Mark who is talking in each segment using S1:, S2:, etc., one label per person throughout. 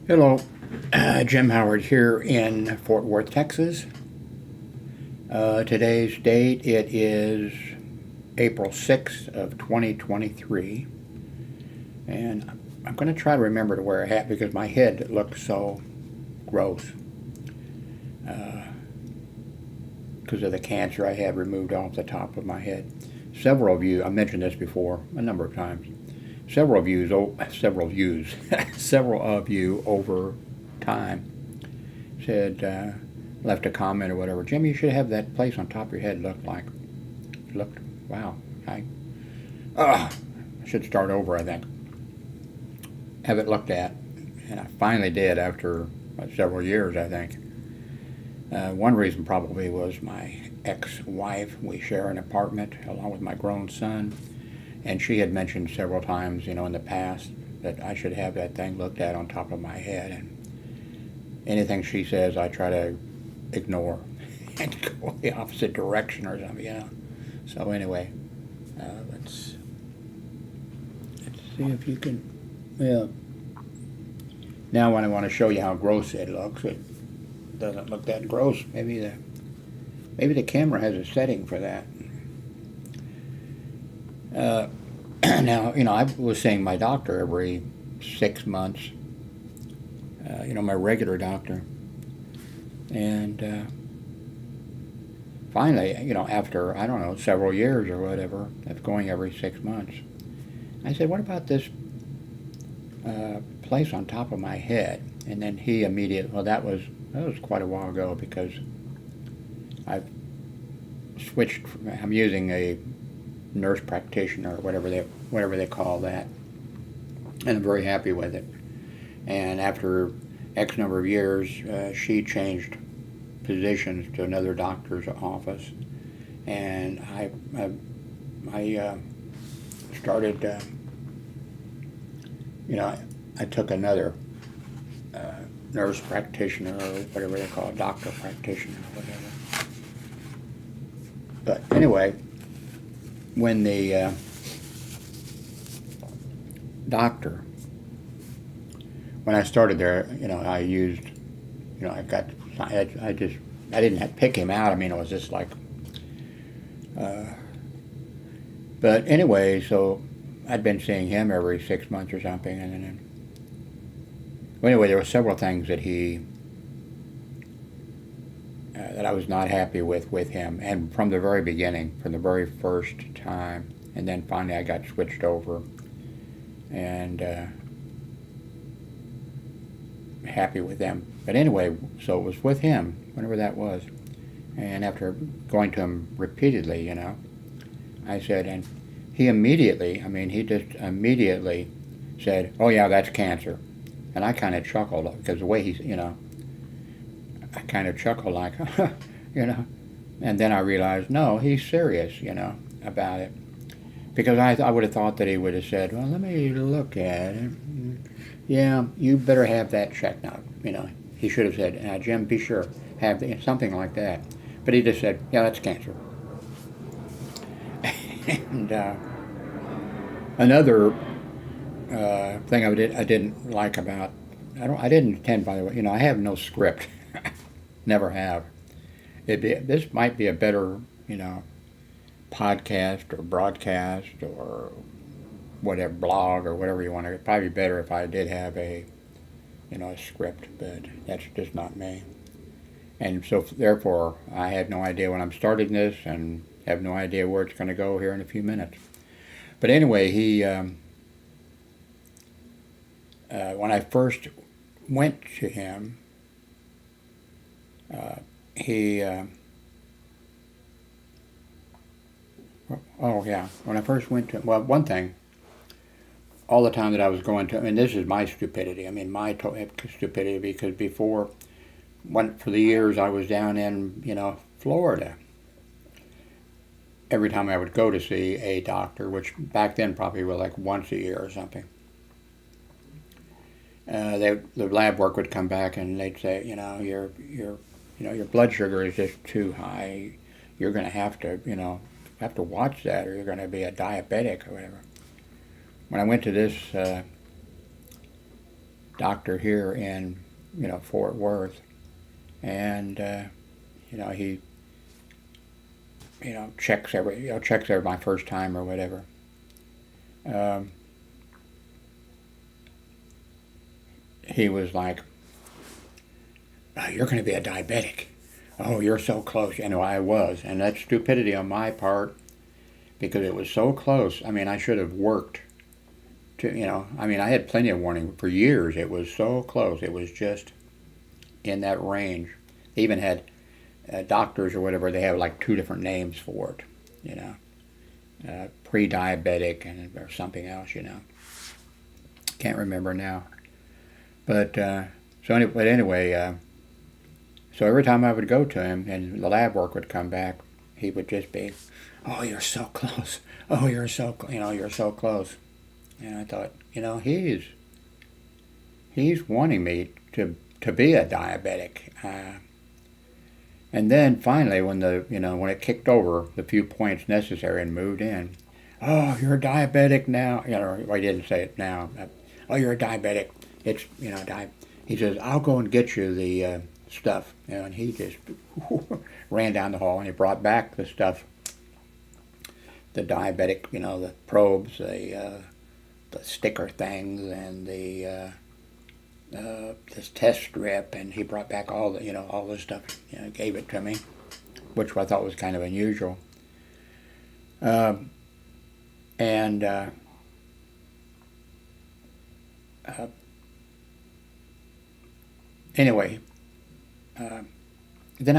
S1: Hello, Jim Howard here in Fort Worth, Texas. Today's date, it is April 6th of 2023, and I'm going to try to remember to wear a hat because my head looks so gross because of the cancer I had removed off the top of my head. Several of you, I mentioned this before a number of times, several of you over time said, left a comment or whatever, Jim, you should have that place on top of your head wow, I should start over, I think. Have it looked at, and I finally did after several years, I think. One reason probably was my ex-wife. We share an apartment along with my grown son, and she had mentioned several times, in the past that I should have that thing looked at on top of my head, and anything she says I try to ignore and go the opposite direction or something, So anyway, let's see if you can, now when I want to show you how gross it looks, it doesn't look that gross. Maybe the camera has a setting for that. Now, I was seeing my doctor every 6 months, my regular doctor. And finally, after, I don't know, several years or whatever, of going every 6 months, I said, what about this place on top of my head? And then he immediately, well, that was quite a while ago because I've switched, I'm using a nurse practitioner or whatever they call that, and I'm very happy with it. And after X number of years, she changed positions to another doctor's office, and I started, I took another nurse practitioner or whatever they call it, doctor practitioner or whatever. But anyway, when the doctor, when I started there, I used, I didn't have to pick him out. I mean, it was just like, but anyway, so I'd been seeing him every 6 months or something, and then, well, anyway, there were several things that that I was not happy with him, and from the very beginning, from the very first time, and then finally I got switched over, and happy with them. But anyway, so it was with him, whenever that was, and after going to him repeatedly, I said, and he just immediately said, oh yeah, that's cancer. And I kind of chuckled, because the way I kind of chuckled like, and then I realized, no, he's serious, about it. Because I would have thought that he would have said, well, let me look at it. Yeah, you better have that checked out. He should have said, Jim, be sure, have something like that. But he just said, yeah, that's cancer. And another thing I didn't like about, I didn't intend, by the way, I have no script. Never have. This might be a better, podcast or broadcast or whatever, blog or whatever you want to. It'd probably be better if I did have a script, but that's just not me. And so therefore I had no idea when I'm starting this and have no idea where it's going to go here in a few minutes. But anyway, he, when I first went to him, when I first went to him, well, one thing, all the time that I was going to, this is my stupidity, my stupidity, because before, for the years I was down in, Florida, every time I would go to see a doctor, which back then probably were like once a year or something, the lab work would come back and they'd say, your blood sugar is just too high. You're going to have to watch that, or you're going to be a diabetic or whatever. When I went to this doctor here in, Fort Worth, and he, checks every my first time or whatever. He was like, "Oh, you're going to be a diabetic. Oh, you're so close." I was, and that's stupidity on my part because it was so close. I mean, I should have worked to, I had plenty of warning for years. It was so close. It was just in that range. They even had doctors or whatever. They have like 2 different names for it, pre-diabetic or something else. Can't remember now. But anyway, so every time I would go to him and the lab work would come back, he would just be, "Oh, you're so close. Oh, you're so close." And I thought, he's wanting me to be a diabetic. And then finally, when when it kicked over the few points necessary and moved in, "Oh, you're a diabetic now." Well, he didn't say it now. "Oh, you're a diabetic. It's He says, "I'll go and get you the stuff." And he just ran down the hall and he brought back the stuff, the diabetic, the probes, the sticker things, and this test strip, and he brought back all the stuff. Gave it to me, which I thought was kind of unusual. Anyway, then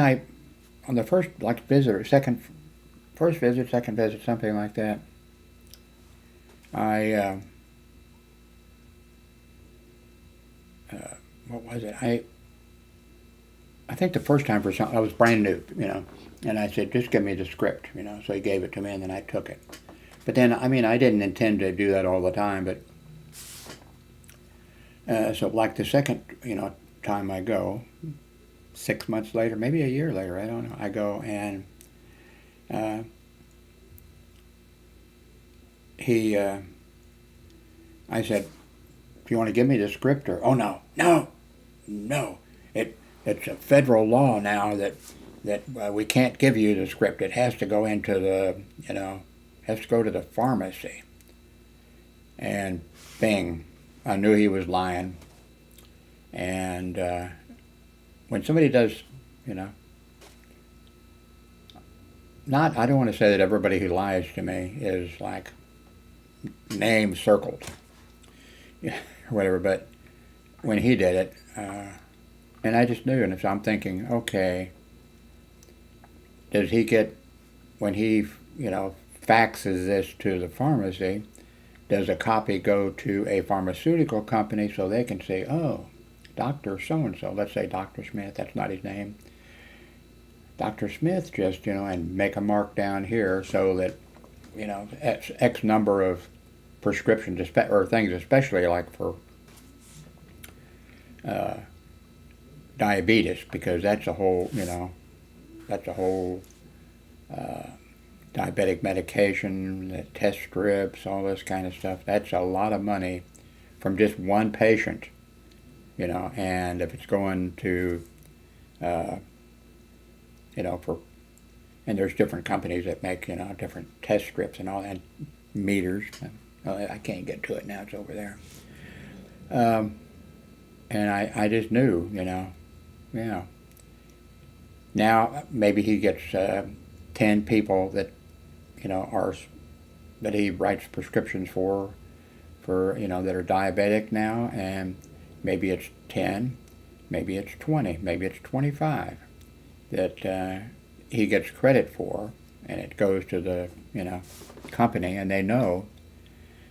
S1: on the first visit or first visit, second visit, something like that, what was it? I think the first time for something, I was brand new, and I said, "Just give me the script," so he gave it to me, and then I took it. But then, I didn't intend to do that all the time, but so like the second, time I go, 6 months later, maybe a year later, I don't know, I go and I said, "Do you want to give me the script?" Or, "Oh, no, it's a federal law now that we can't give you the script. It has to go into has to go to the pharmacy." And bing, I knew he was lying. And when somebody does, I don't want to say that everybody who lies to me is like name circled, or whatever, but when he did it, and I just knew, and so I'm thinking, okay, does he get, when he, faxes this to the pharmacy, does a copy go to a pharmaceutical company so they can say, "Oh, Dr. So-and-so," let's say Dr. Smith, that's not his name, "Dr. Smith just, and make a mark down here so that, X number of prescriptions, or things especially like for diabetes, because that's a whole, diabetic medication, the test strips, all this kind of stuff. That's a lot of money from just one patient, and if it's going to, and there's different companies that make, different test strips and all that, meters. I can't get to it now, it's over there. And I just knew, Now, maybe he gets 10 people that, that he writes prescriptions for, that are diabetic now, and maybe it's 10, maybe it's 20, maybe it's 25 that he gets credit for, and it goes to the, company, and they know.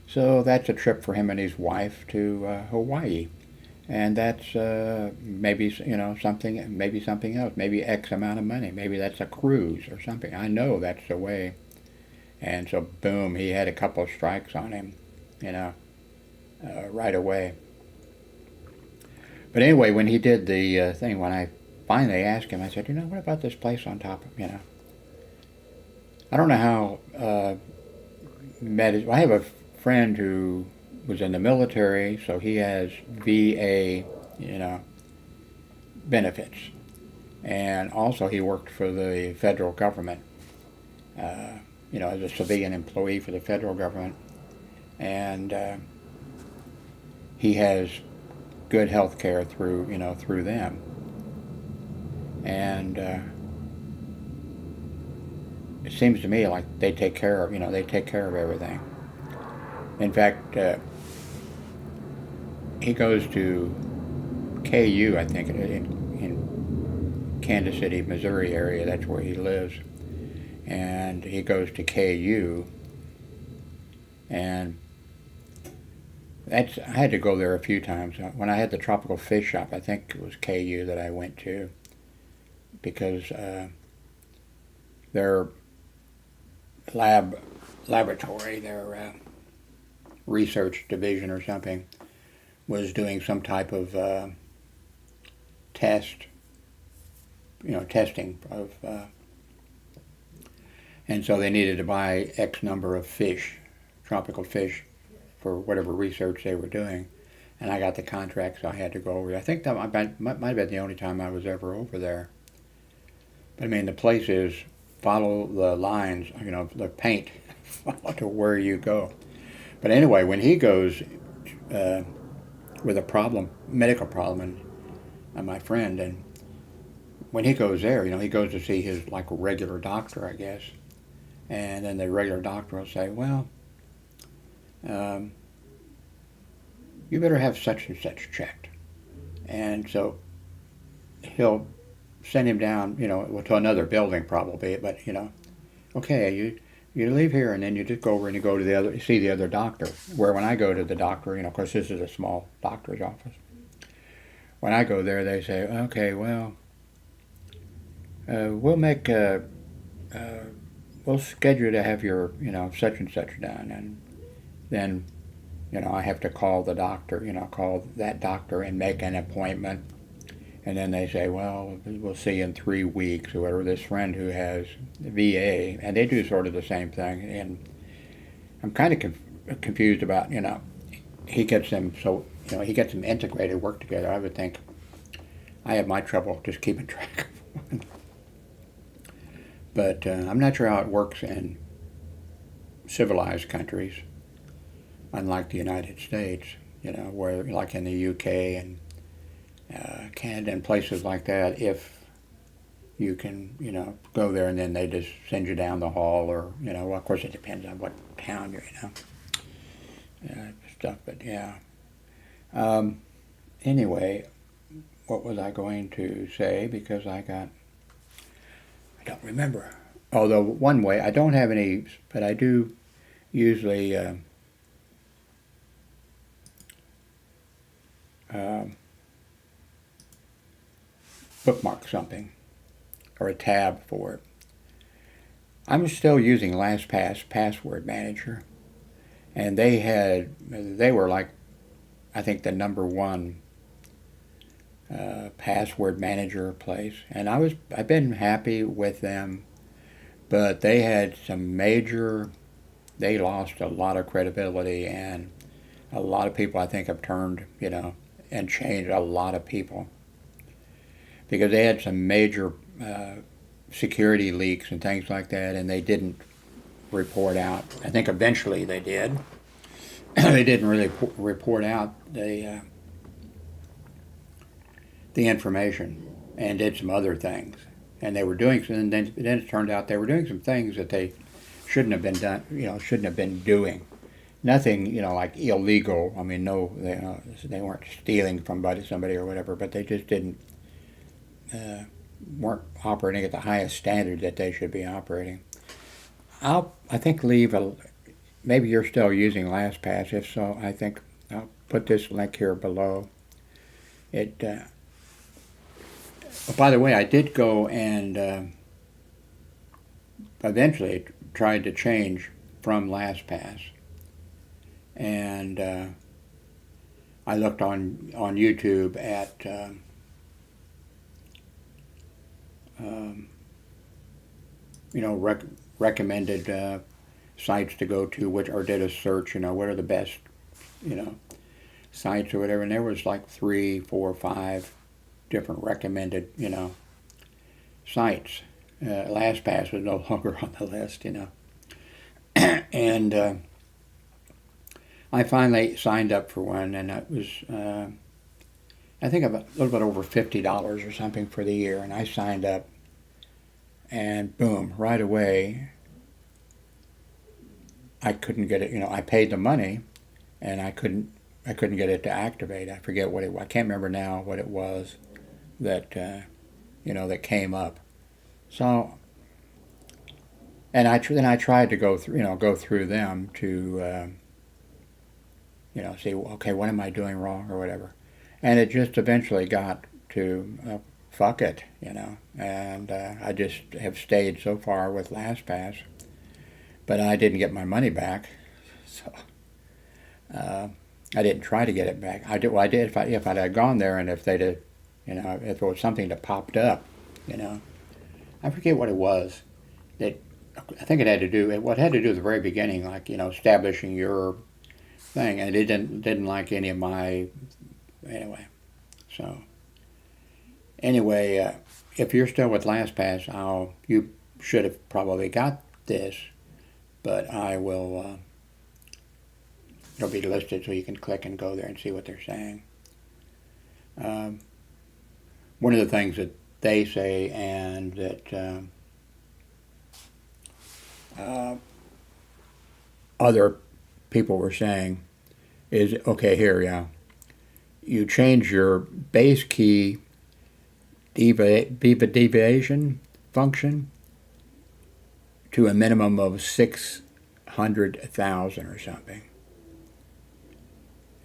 S1: So that's a trip for him and his wife to Hawaii. And that's maybe, something else, maybe X amount of money. Maybe that's a cruise or something. I know that's the way. And so, boom, he had a couple of strikes on him, right away. But anyway, when he did the thing, when I finally asked him, I said, what about this place on top of, I don't know how I have a friend who was in the military, so he has VA, benefits. And also he worked for the federal government, as a civilian employee for the federal government. And he has good health care through them. And it seems to me like they take care of everything. In fact, he goes to KU, I think, in Kansas City, Missouri area. That's where he lives. And he goes to KU, and I had to go there a few times. When I had the tropical fish shop, I think it was KU that I went to, because their laboratory, their research division or something, was doing some type of testing of, and so they needed to buy X number of fish, tropical fish, for whatever research they were doing. And I got the contract, so I had to go over there. I think that might have been the only time I was ever over there. But I mean, the place is follow the lines, the paint, follow to where you go. But anyway, when he goes with a problem, medical problem, and my friend, and when he goes there, he goes to see his regular doctor, I guess. And then the regular doctor will say, well, you better have such and such checked. And so he'll send him down, to another building probably, but, okay, you leave here and then you just go over and you go to see the other doctor. Where when I go to the doctor, of course this is a small doctor's office. When I go there, they say, okay, well, we'll schedule to have your, such and such done. And then, I have to call the doctor, call that doctor and make an appointment. And then they say, well, we'll see you in 3 weeks, or whatever. This friend who has VA, and they do sort of the same thing. And I'm kind of confused about, he gets them integrated, work together. I would think I have my trouble just keeping track of one. But I'm not sure how it works in civilized countries, unlike the United States, where like in the UK and Canada and places like that, if you can, go there and then they just send you down the hall, or, well, of course it depends on what town you're in, stuff, but yeah. Anyway, what was I going to say? Because I don't remember. Although one way, I don't have any, but I do usually bookmark something or a tab for it. I'm still using LastPass password manager, and they were like, I think, the #1 password manager place, and I've been happy with them, but they had they lost a lot of credibility, and a lot of people I think have turned, and changed a lot of people, because they had some major security leaks and things like that, and they didn't report out. I think eventually they did. They didn't really report out the information, and did some other things. And they were doing, and then it turned out they were doing some things that they shouldn't have been doing. Nothing, like illegal. I mean, no, they weren't stealing from somebody or whatever, but they just weren't operating at the highest standard that they should be operating. I think maybe you're still using LastPass. If so, I think I'll put this link here below. By the way, I did go and eventually tried to change from LastPass, and I looked on YouTube at recommended sites to go to, or did a search, what are the best sites or whatever, and there was like 3, 4, 5 different recommended, sites. LastPass was no longer on the list, and I finally signed up for one, and it was, I think, about a little bit over $50 or something for the year, and I signed up, and boom, right away, I couldn't get it. I paid the money, and I couldn't get it to activate. I forget what it. I can't remember now what it was that that came up. So, and then I tried to go through them to see, okay, what am I doing wrong or whatever, and it just eventually got to fuck it, and I just have stayed so far with LastPass, but I didn't get my money back, so I didn't try to get it back. I did. Well, I did if I'd have gone there, and if they'd have, if there was something that popped up, I forget what it was. That I think it had to do. What had to do at the very beginning, like establishing your thing, and it didn't like any of my anyway. So anyway, if you're still with LastPass, you should have probably got this, but I will. It'll be listed so you can click and go there and see what they're saying. One of the things that they say and that other people were saying is, okay, here, yeah, you change your base key deviation function to a minimum of 600,000 or something.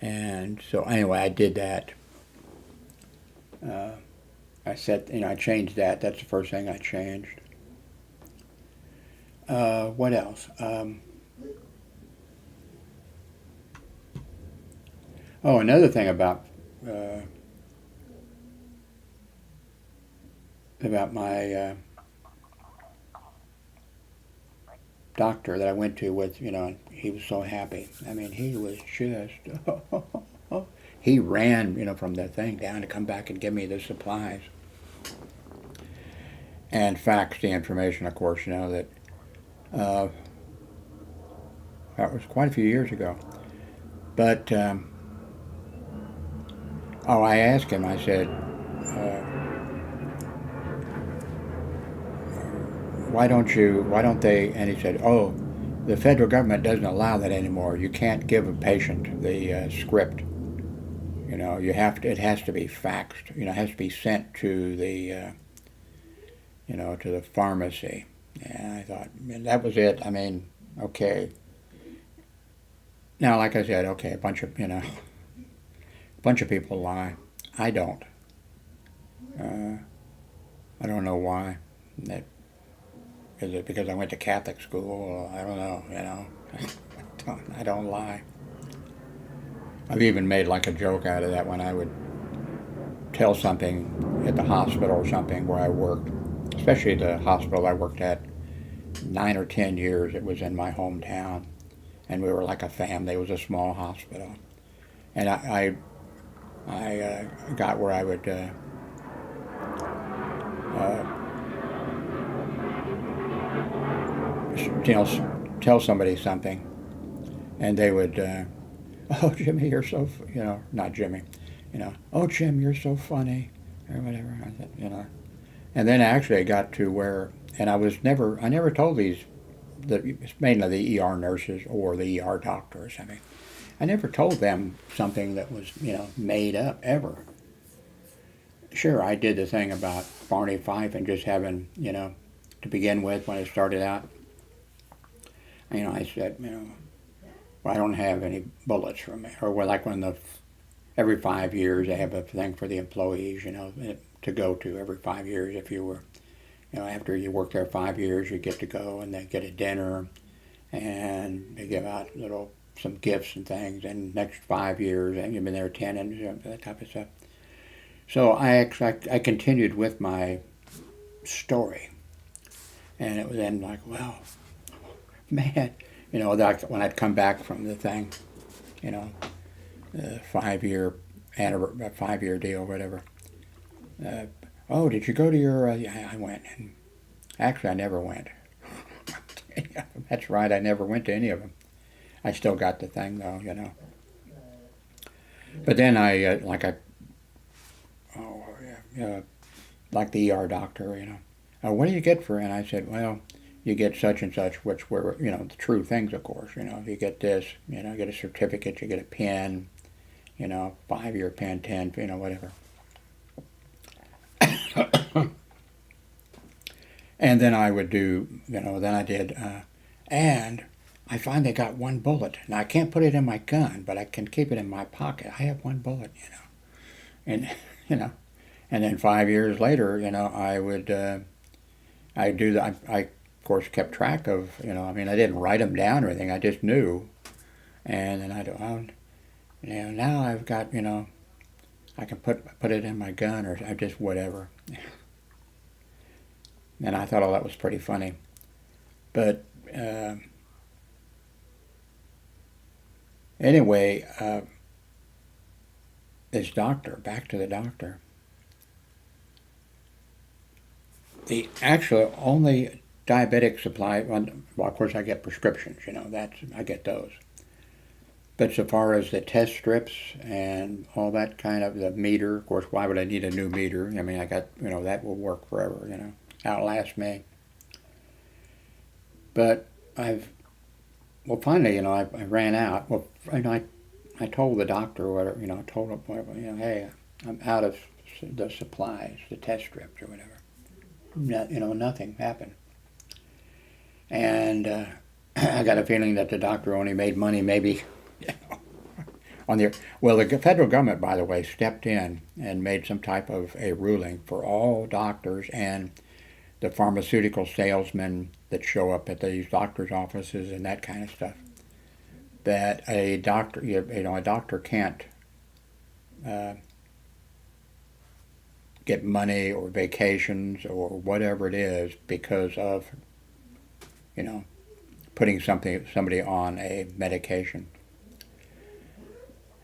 S1: And so anyway, I did that. I said, I changed that. That's the first thing I changed. What else? Another thing about my doctor that I went to with, he was so happy. I mean, he was just, he ran, from the thing down to come back and give me the supplies. And faxed the information, of course, that was quite a few years ago. But, I asked him, I said, why don't they, and he said, the federal government doesn't allow that anymore. You can't give a patient the script. It has to be faxed. It has to be sent to the, to the pharmacy. And I thought, that was it. I mean, okay. Now, like I said, okay, a bunch of people lie. I don't. I don't know why. Is it because I went to Catholic school? I don't know, I don't lie. I've even made like a joke out of that when I would tell something at the hospital or something where I worked, especially the hospital I worked at 9 or 10 years. It was in my hometown, and we were like a family. It was a small hospital. And I got where I would tell somebody something, and they would, oh, Jimmy, you're so, not Jimmy, oh, Jim, you're so funny, or whatever. I said, and then actually I got to where, and I never told mainly the ER nurses or the ER doctor or something. I never told them something that was, made up ever. Sure, I did the thing about Barney Fife and just having, to begin with when I started out. I said, well, I don't have any bullets from it. Or like when every 5 years they have a thing for the employees, to go to every 5 years. If you were, after you work there 5 years, you get to go and they get a dinner, and they give out some gifts and things. And next 5 years, and you've been there 10 and that type of stuff. So I continued with my story, and it was then like, well, man, like when I'd come back from the thing, 5-year 5-year deal, whatever. Oh, did you go to your? Yeah, I went. And actually, I never went. That's right, I never went to any of them. I still got the thing though, you know. But then oh yeah, like the ER doctor, you know. What do you get for? And I said, well, you get such and such, which were, you know, the true things, of course. You know, you get this, you know, you get a certificate, you get a pen, you know, 5-year pen, 10, you know, whatever. And then I would do, you know, then I did, and I finally got one bullet. Now I can't put it in my gun, but I can keep it in my pocket. I have one bullet, you know, and you know, and then 5 years later, you know, I would, I do that. I of course kept track of, you know, I mean, I didn't write them down or anything. I just knew, and then I do, oh, you know, now I've got, you know, I can put it in my gun or I just whatever. And I thought all that was pretty funny, but anyway, this doctor, back to the doctor. The actual only diabetic supply, well, of course I get prescriptions, you know, I get those. But so far as the test strips and all that kind of, the meter, of course, why would I need a new meter? I mean, I got, you know, that will work forever, you know, outlast me. But well, finally, you know, I ran out. Well, you know, I told the doctor, or whatever, you know, I told him, whatever, you know, hey, I'm out of the supplies, the test strips or whatever. No, you know, nothing happened. And I got a feeling that the doctor only made money maybe, you know, on the, well, the federal government, by the way, stepped in and made some type of a ruling for all doctors and the pharmaceutical salesmen that show up at these doctors' offices and that kind of stuff, that a doctor, you know, a doctor can't get money or vacations or whatever it is because of, you know, putting somebody on a medication.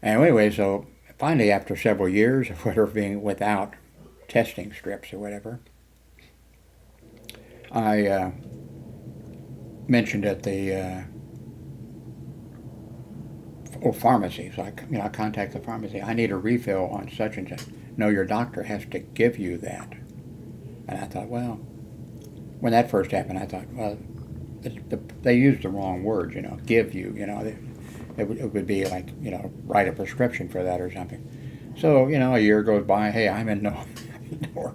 S1: And anyway, so finally, after several years of whatever being without testing strips or whatever, I mentioned at the pharmacy. So I contact the pharmacy. I need a refill on such and such. No, your doctor has to give you that. And I thought, well, when that first happened, I thought, well, they used the wrong words, you know, give you, you know. It would be like, you know, write a prescription for that or something. So, you know, a year goes by. Hey, I'm in no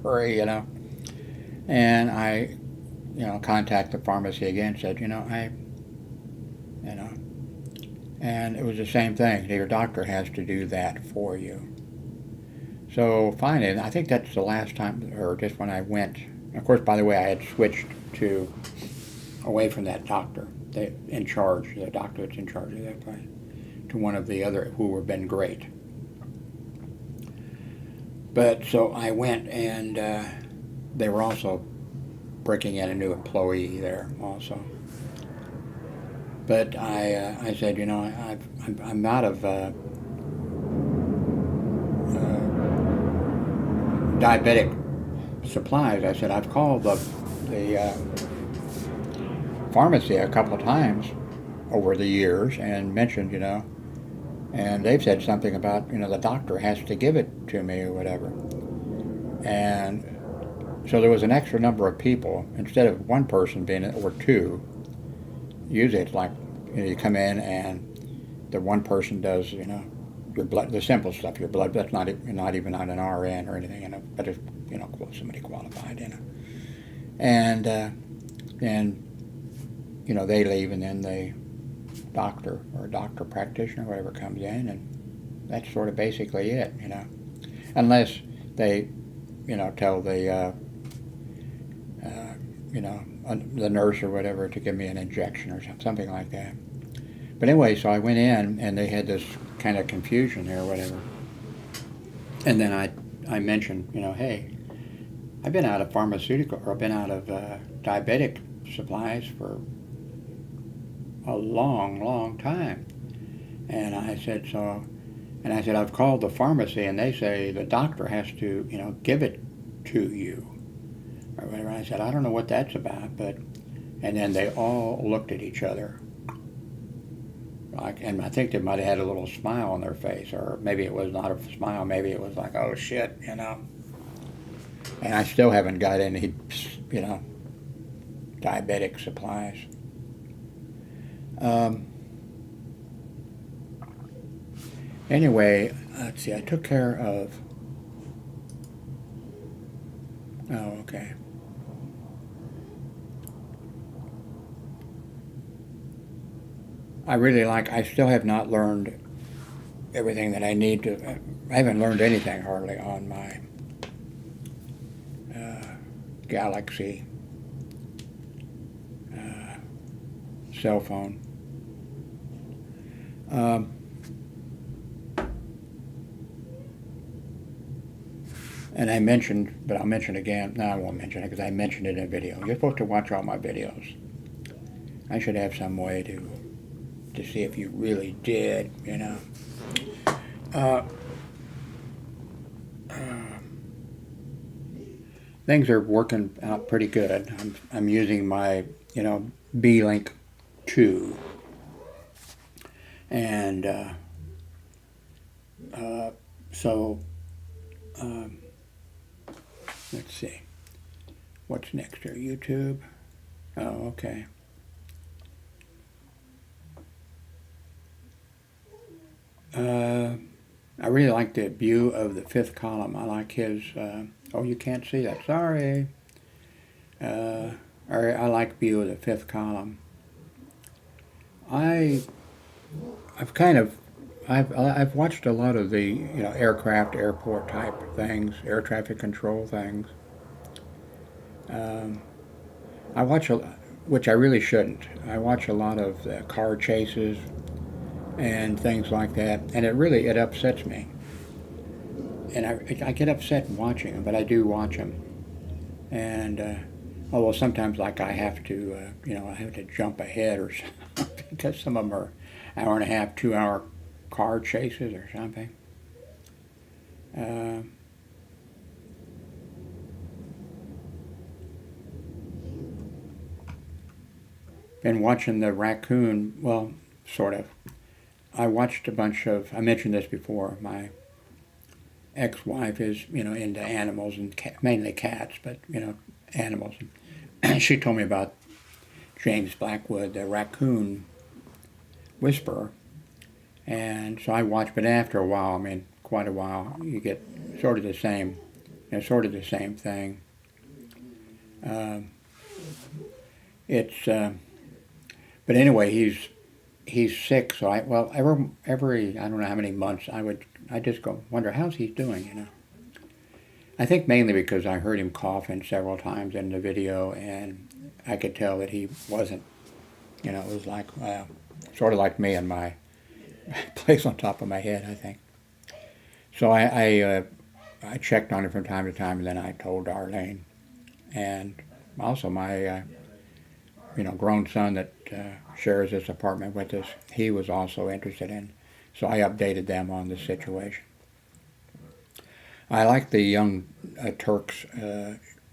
S1: hurry, you know. And I, you know, contact the pharmacy again, said, you know, you know, and it was the same thing. Your doctor has to do that for you. So finally, I think that's the last time, or just when I went. Of course, by the way, I had switched away from that doctor, the doctor that's in charge of that place, to one of the other who have been great. But so I went, and they were also breaking in a new employee there also. But I said, you know, I'm out of diabetic supplies. I said, I've called the pharmacy a couple of times over the years and mentioned, you know, and they've said something about, you know, the doctor has to give it to me or whatever. And so there was an extra number of people, instead of one person being, or two. Usually it's like, you know, you come in and the one person does, you know, your blood, the simple stuff, your blood, that's not even on an RN or anything, you know, but it's, you know, somebody qualified, you know. And you know, they leave, and then the doctor or doctor practitioner, whatever, comes in, and that's sort of basically it, you know. Unless they, you know, tell the, you know, the nurse or whatever to give me an injection or something like that. But anyway, so I went in, and they had this kind of confusion there or whatever. And then I mentioned, you know, hey, I've been out of pharmaceutical, or I've been out of diabetic supplies for a long, long time. And I said, so, And I said, I've called the pharmacy, and they say the doctor has to, give it to you. Or whatever. I said, I don't know what that's about, but... And then they all looked at each other. And I think they might have had a little smile on their face, or maybe it was not a smile, maybe it was like, oh shit, And I still haven't got any, diabetic supplies. Anyway, let's see, I took care of... Oh, okay. I still have not learned everything that I need to. I haven't learned anything hardly on my Galaxy cell phone. And I mentioned, but I'll mention again. No, I won't mention it because I mentioned it in a video. You're supposed to watch all my videos. I should have some way to see if you really did, Things are working out pretty good. I'm using my, B-Link 2. And so, let's see. What's next here? YouTube? Oh, okay. I really like the view of the fifth column. I like his, oh, you can't see that, sorry. I like view of the fifth column. I've watched a lot of the, aircraft, airport type things, air traffic control things. I watch, which I really shouldn't. I watch a lot of the car chases and things like that, and it upsets me. And I get upset watching them, but I do watch them. And although sometimes, like, I have to, I have to jump ahead or something because some of them are hour and a half, 2 hour car chases or something. Been watching the raccoon, well, sort of. I watched a bunch of, I mentioned this before, my ex-wife is, into animals and mainly cats, but, animals. And she told me about James Blackwood, the raccoon whisperer. And so I watched, but after a while, quite a while, you get sort of the same, thing. But anyway, he's sick, so every I don't know how many months I just go wonder how's he doing, I think mainly because I heard him coughing several times in the video, and I could tell that he wasn't, it was like sort of like me and my place on top of my head, I think. So I checked on him from time to time, and then I told Darlene, and also my grown son that shares this apartment with us, he was also interested in, so I updated them on the situation. I like the Young Turks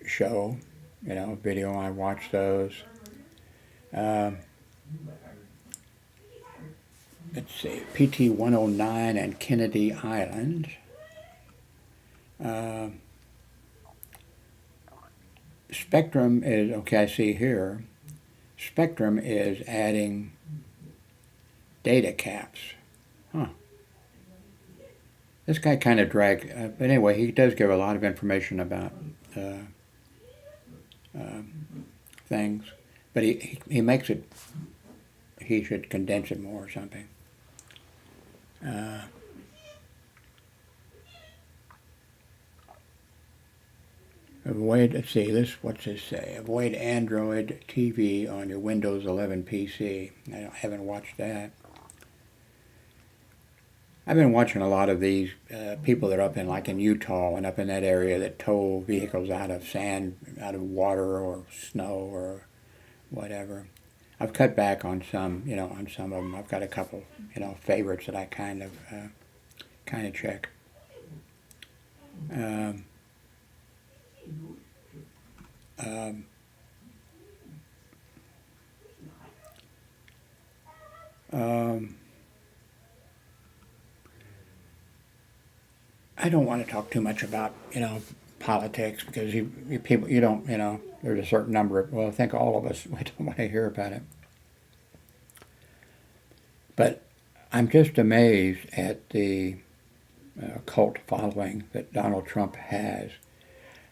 S1: show, video. I watch those. Let's see, PT 109 and Kennedy Island. Spectrum is, okay, I see here, Spectrum is adding data caps. Huh. This guy kind of dragged, but anyway, he does give a lot of information about things, but he makes it, he should condense it more or something. Avoid, let's see, what's this say? Avoid Android TV on your Windows 11 PC. I haven't watched that. I've been watching a lot of these people that are up in Utah and up in that area that tow vehicles out of sand, out of water or snow or whatever. I've cut back on some, on some of them. I've got a couple, favorites that I kind of kind of chick. Um, um, um, I don't want to talk too much about, politics because people, you don't, there's a certain number of, well, I think all of us, we don't want to hear about it. But I'm just amazed at the cult following that Donald Trump has.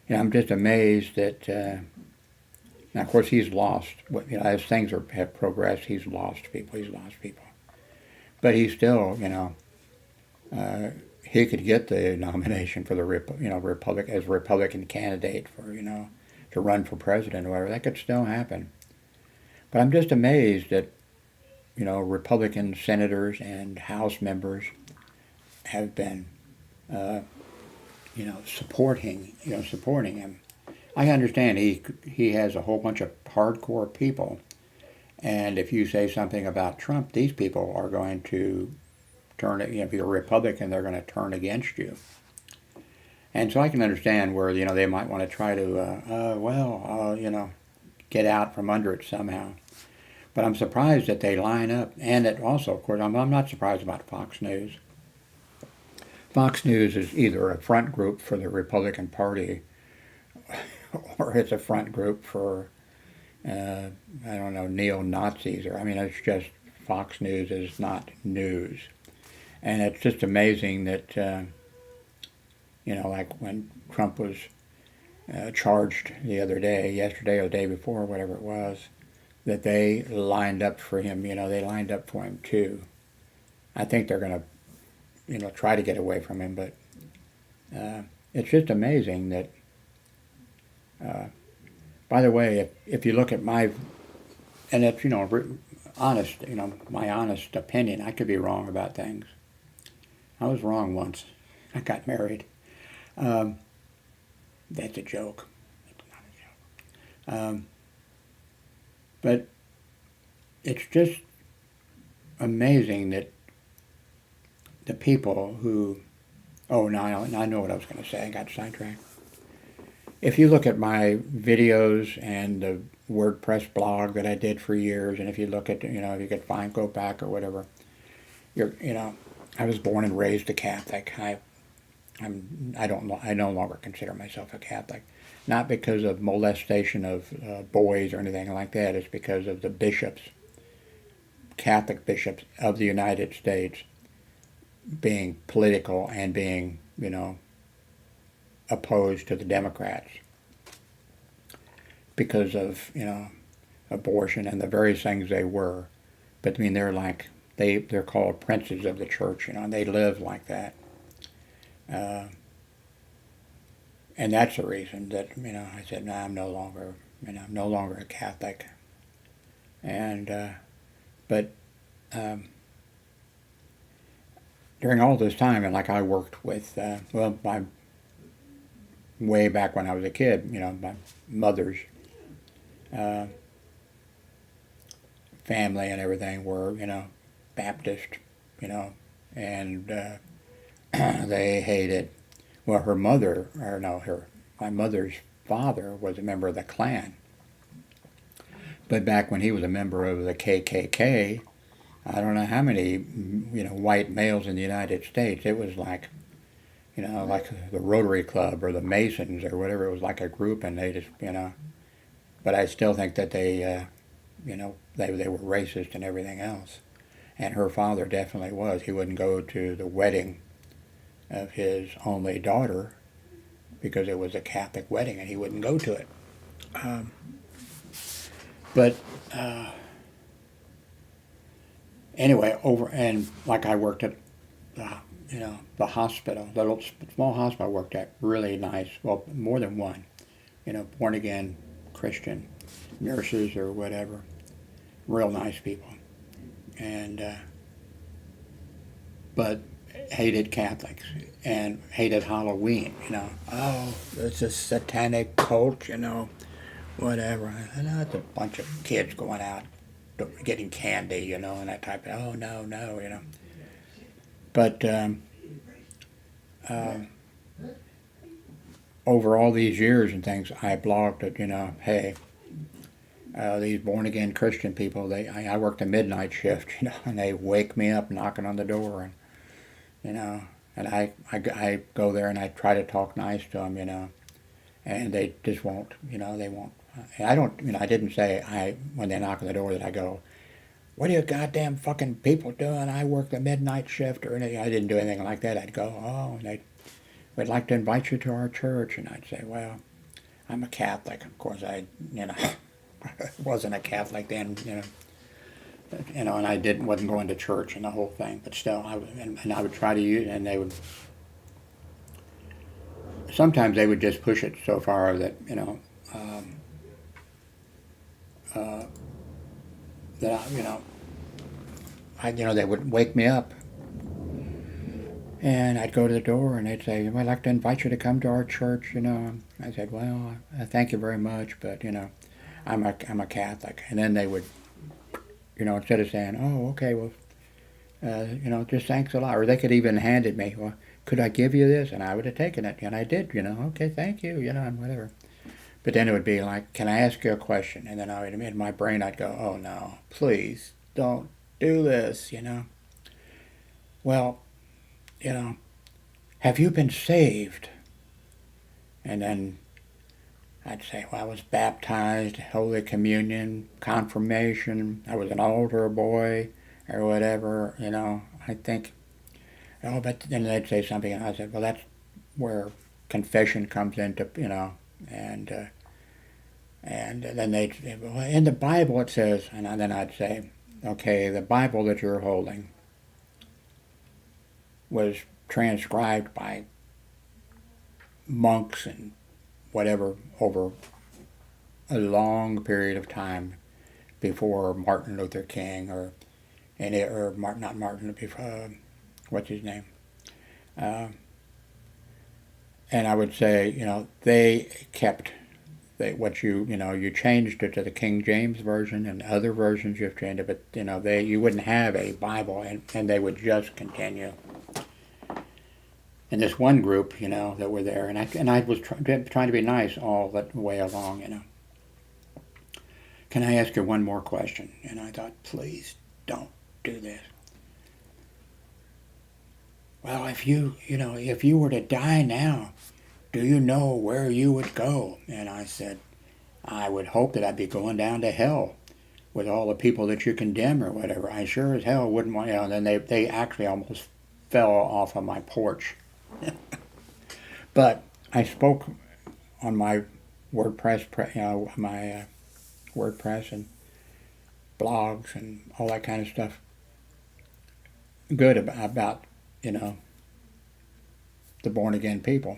S1: I'm just amazed that, now of course he's lost, as things have progressed, he's lost people. But he's still, he could get the nomination for the as a Republican candidate for to run for president or whatever. That could still happen. But I'm just amazed that Republican senators and House members have been supporting him. I understand he has a whole bunch of hardcore people, and if you say something about Trump, these people are going to turn it. If you're a Republican, they're going to turn against you. And so I can understand where they might want to try to get out from under it somehow. But I'm surprised that they line up, and that also, of course, I'm not surprised about Fox News. Fox News is either a front group for the Republican Party, or it's a front group for I don't know, neo-Nazis, or it's just Fox News is not news. And it's just amazing that, like when Trump was charged the other day, yesterday or the day before, whatever it was, that they lined up for him, they lined up for him too. I think they're going to, try to get away from him, but it's just amazing that, by the way, if you look at my, and it's, honest, my honest opinion, I could be wrong about things. I was wrong once. I got married. That's a joke. It's not a joke. But it's just amazing that the people who, oh, no, I know what I was going to say. I got sidetracked. If you look at my videos and the WordPress blog that I did for years, and if you look at, if you could go back or whatever, I was born and raised a Catholic. I no longer consider myself a Catholic. Not because of molestation of boys or anything like that. It's because of the bishops, Catholic bishops of the United States, being political and being, opposed to the Democrats because of, abortion and the various things they were. But they're like, they're called princes of the church, and they live like that. And that's the reason that, I said, no, I'm no longer a Catholic. And, but during all this time, and like I worked with, way back when I was a kid, my mother's family and everything were, Baptist, and they hated, well, my mother's father was a member of the Klan. But back when he was a member of the KKK, I don't know how many, white males in the United States, it was like, like the Rotary Club or the Masons or whatever, it was like a group, and they just, but I still think that they, they were racist and everything else. And her father definitely was. He wouldn't go to the wedding of his only daughter because it was a Catholic wedding, and he wouldn't go to it. But anyway, like I worked at the hospital, the little small hospital I worked at, really nice, well, more than one, born again Christian nurses or whatever, real nice people. And but hated Catholics and hated Halloween, oh, it's a satanic cult, whatever. And it's a bunch of kids going out getting candy, and that type of, oh, no, But over all these years and things, I blogged it, hey, these born again Christian people, I work the midnight shift, and they wake me up knocking on the door, and and I go there and I try to talk nice to them, and they just won't, they won't. And I don't, I didn't say when they knock on the door that I go, what are you goddamn fucking people doing? I work the midnight shift or anything. I didn't do anything like that. I'd go, oh, and we'd like to invite you to our church, and I'd say, well, I'm a Catholic. Of course, I wasn't a Catholic then, and I wasn't going to church and the whole thing. But still, and I would try to use, and they would. Sometimes they would just push it so far that they would wake me up, and I'd go to the door, and they'd say, "I'd like to invite you to come to our church." I said, "Well, thank you very much, but I'm a Catholic." And then they would, instead of saying, "Oh, okay, well, just thanks a lot," or they could even handed me, "Well, could I give you this?" And I would have taken it, and I did, "Okay, thank you," and whatever. But then it would be like, "Can I ask you a question?" And then in my brain, I'd go, "Oh no, please don't do this," Well, have you been saved? And then I'd say, well, I was baptized, Holy Communion, confirmation, I was an altar boy, or whatever, I think, oh, but then they'd say something, and I said, well, that's where confession comes into, and then they'd say, well, in the Bible it says, and then I'd say, okay, the Bible that you're holding was transcribed by monks and whatever over a long period of time before Martin Luther King not Martin, before what's his name, and I would say they kept what you changed it to the King James version, and other versions you've changed it, but you wouldn't have a Bible, and they would just continue. And this one group, that were there, and I was trying to be nice all the way along, Can I ask you one more question? And I thought, please don't do this. Well, if you were to die now, do you know where you would go? And I said, I would hope that I'd be going down to hell with all the people that you condemn or whatever. I sure as hell wouldn't want, and then they actually almost fell off of my porch. But I spoke on my WordPress, WordPress and blogs and all that kind of stuff. Good about the born again people,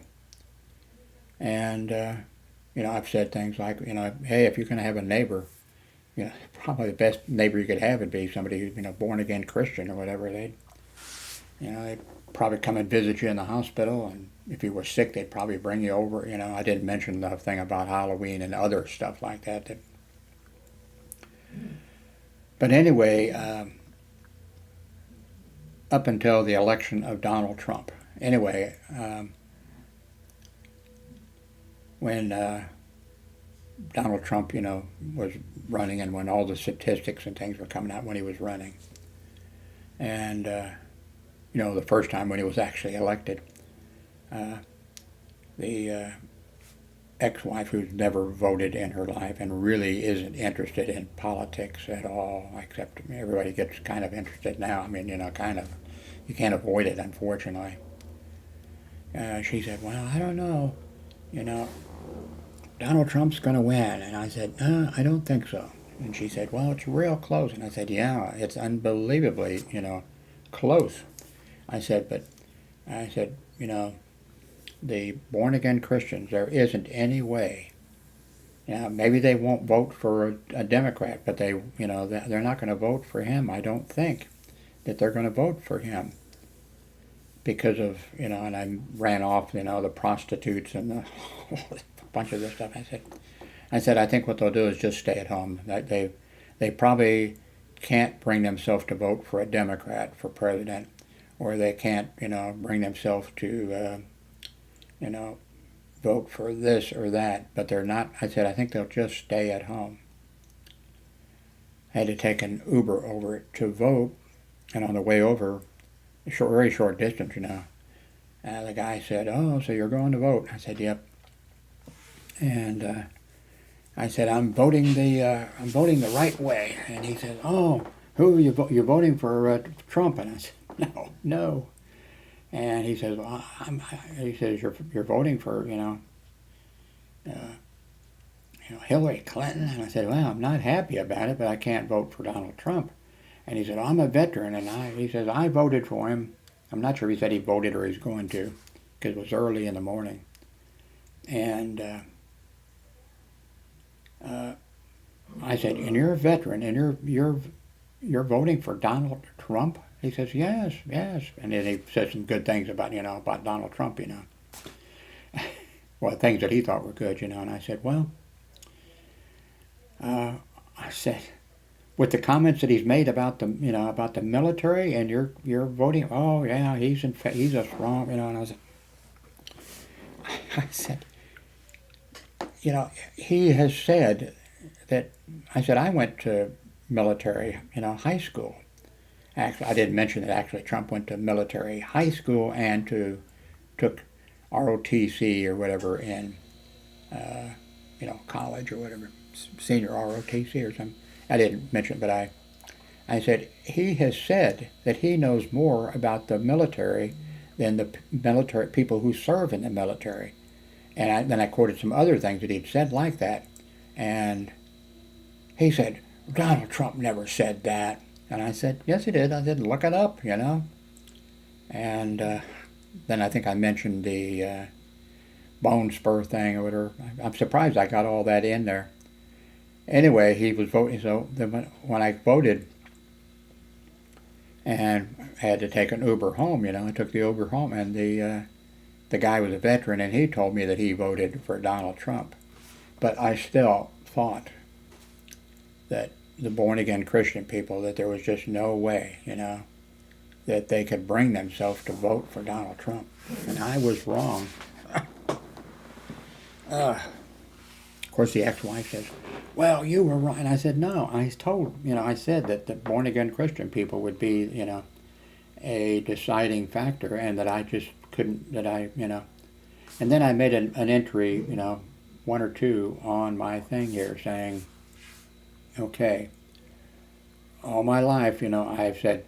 S1: and I've said things like hey, if you're going to have a neighbor, probably the best neighbor you could have would be somebody who's born again Christian or whatever. They'd probably come and visit you in the hospital, and if you were sick, they'd probably bring you over. I didn't mention the thing about Halloween and other stuff like that. But anyway, up until the election of Donald Trump. Anyway, when Donald Trump, was running, and when all the statistics and things were coming out when he was running, and the first time when he was actually elected, the ex-wife, who's never voted in her life and really isn't interested in politics at all, except everybody gets kind of interested now. Kind of, you can't avoid it, unfortunately. She said, well, I don't know, Donald Trump's going to win. And I said, I don't think so. And she said, well, it's real close. And I said, yeah, it's unbelievably, close. I said, the born-again Christians, there isn't any way. Maybe they won't vote for a Democrat, but they're not going to vote for him. I don't think that they're going to vote for him because of, and I ran off, the prostitutes and a bunch of this stuff. I said, I think what they'll do is just stay at home. They probably can't bring themselves to vote for a Democrat for president, or they can't, bring themselves to, vote for this or that, but they're not. I said, I think they'll just stay at home. I had to take an Uber over to vote, and on the way over, very short distance, the guy said, "Oh, so you're going to vote?" I said, "Yep." And I said, I'm voting the right way." And he said, "Oh, who are you? You're voting for Trump?" And I said, "No." And he says, "Well, he says you're voting for Hillary Clinton." And I said, "Well, I'm not happy about it, but I can't vote for Donald Trump." And he said, "I'm a veteran," and he says, "I voted for him." I'm not sure he said he voted or he's going to, because it was early in the morning. And I said, "And you're a veteran, and you're voting for Donald Trump?" He says, "Yes, yes." And then he said some good things about Donald Trump, well, things that he thought were good, And I said, "Well," I said, "with the comments that he's made about the military, and you're voting, oh yeah, he's a strong, And I said, he has said that. I said, I went to military, high school. Actually, I didn't mention that actually Trump went to military high school and took ROTC or whatever in college or whatever, senior ROTC or something. I didn't mention it, but I said, he has said that he knows more about the military than the military people who serve in the military. And then I quoted some other things that he'd said like that. And he said, "Donald Trump never said that." And I said, "Yes, he did." I said, "Look it up, And then I think I mentioned the bone spur thing or whatever. I'm surprised I got all that in there. Anyway, he was voting. So then when I voted and I had to take an Uber home, I took the Uber home, and the guy was a veteran, and he told me that he voted for Donald Trump. But I still thought that the born-again Christian people, that there was just no way, that they could bring themselves to vote for Donald Trump. And I was wrong. Of course, the ex-wife says, "Well, you were wrong." And I said, "No, I said that the born-again Christian people would be, a deciding factor, and that I just couldn't, And then I made an entry, one or two on my thing here saying, okay, all my life, I've said,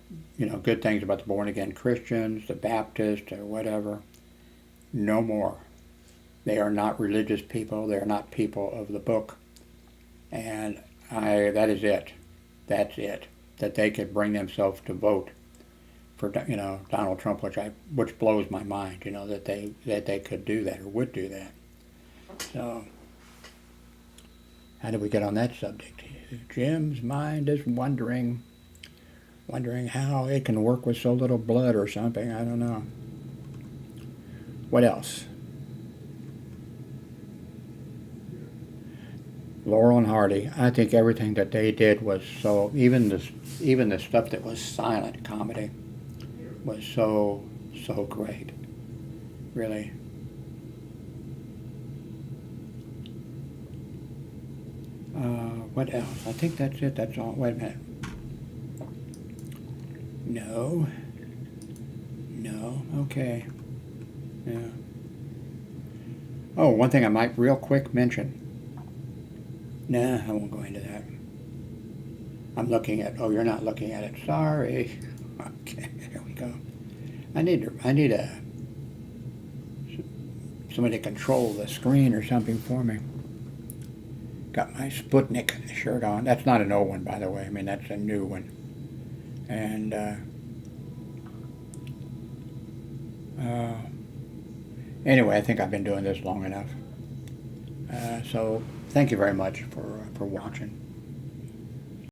S1: good things about the born-again Christians, the Baptists, or whatever. No more. They are not religious people. They are not people of the book. And that is it. That's it. That they could bring themselves to vote for, Donald Trump, which blows my mind, that they could do that or would do that. So, how did we get on that subject? Jim's mind is wondering how it can work with so little blood or something. I don't know. What else? Laurel Hardy. I think everything that they did was so. Even the stuff that was silent comedy was so great. Really. What else? I think that's it. That's all. Wait a minute. No. Okay. Yeah. Oh, one thing I might real quick mention. Nah, I won't go into that. I'm looking at. Oh, you're not looking at it. Sorry. Okay, here we go. I need somebody to control the screen or something for me. Got my Sputnik shirt on. That's not an old one, by the way. I mean, that's a new one. And anyway, I think I've been doing this long enough. So thank you very much for watching.